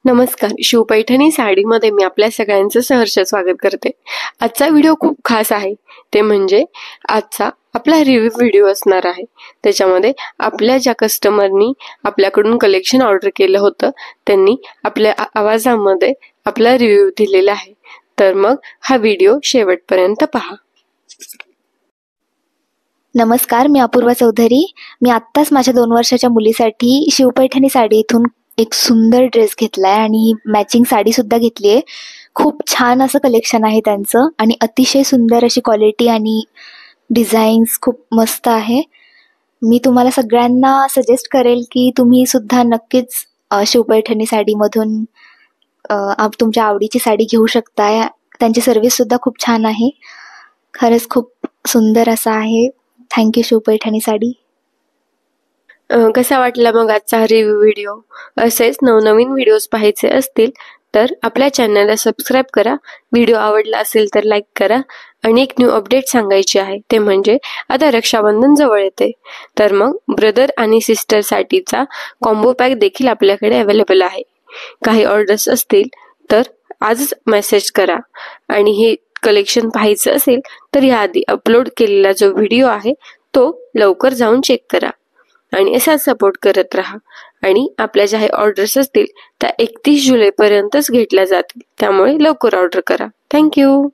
नमस्कार. शिवपैठणी साडीमध्ये मी आपल्या सगळ्यांचं सहर्ष स्वागत करते. आजचा व्हिडिओ खूप खास आहे. ते म्हणजे आजचा आपला रिव्ह्यू व्हिडिओ असणार आहे. त्याच्यामध्ये आपल्या ज्या कस्टमरनी आपल्याकडून कलेक्शन ऑर्डर केलं होतं त्यांनी आपल्या आवाजामध्ये आपला रिव्ह्यू दिलेला आहे. तर मग हा व्हिडिओ शेवटपर्यंत पहा. नमस्कार, मी अपूर्वा चौधरी. मी आत्ताच माझ्या 2 वर्षाच्या मुलीसाठी शिवपैठणी साडी इथून एक सुंदर ड्रेस घेतलाय आणि मॅचिंग साडी सुद्धा घेतली आहे. खूप छान असं कलेक्शन आहे त्यांचं आणि अतिशय सुंदर अशी क्वालिटी आणि डिझाईन्स खूप मस्त आहे. मी तुम्हाला सगळ्यांना सजेस्ट करेल की तुम्ही सुद्धा नक्कीच शिवपैठणी साडीमधून तुमच्या आवडीची साडी घेऊ शकताय. त्यांची सर्व्हिस सुद्धा खूप छान आहे. खरंच खूप सुंदर असं आहे. थँक्यू शिवपैठणी साडी. कसा वाटला मग आजचा रिव्ह्यू व्हिडिओ? असेच नवनवीन व्हिडिओज पाहायचे असतील तर आपल्या चॅनलला सबस्क्राईब करा. व्हिडिओ आवडला असेल तर लाईक करा. आणि एक न्यू अपडेट सांगायची आहे, ते म्हणजे आता रक्षाबंधन जवळ येते. तर मग ब्रदर आणि सिस्टर साठीचा कॉम्बो पॅक देखील आपल्याकडे अवेलेबल आहे. काही ऑर्डर्स असतील तर आजच मेसेज करा. आणि हे कलेक्शन पाहायचं असेल तर याआधी अपलोड केलेला जो व्हिडिओ आहे तो लवकर जाऊन चेक करा. आणि असाच सपोर्ट करत राहा. आणि आपल्या ज्या ऑर्डर्स असतील त्या 31 जुलैपर्यंतच घेतल्या जातील. त्यामुळे लवकर ऑर्डर करा. थँक्यू.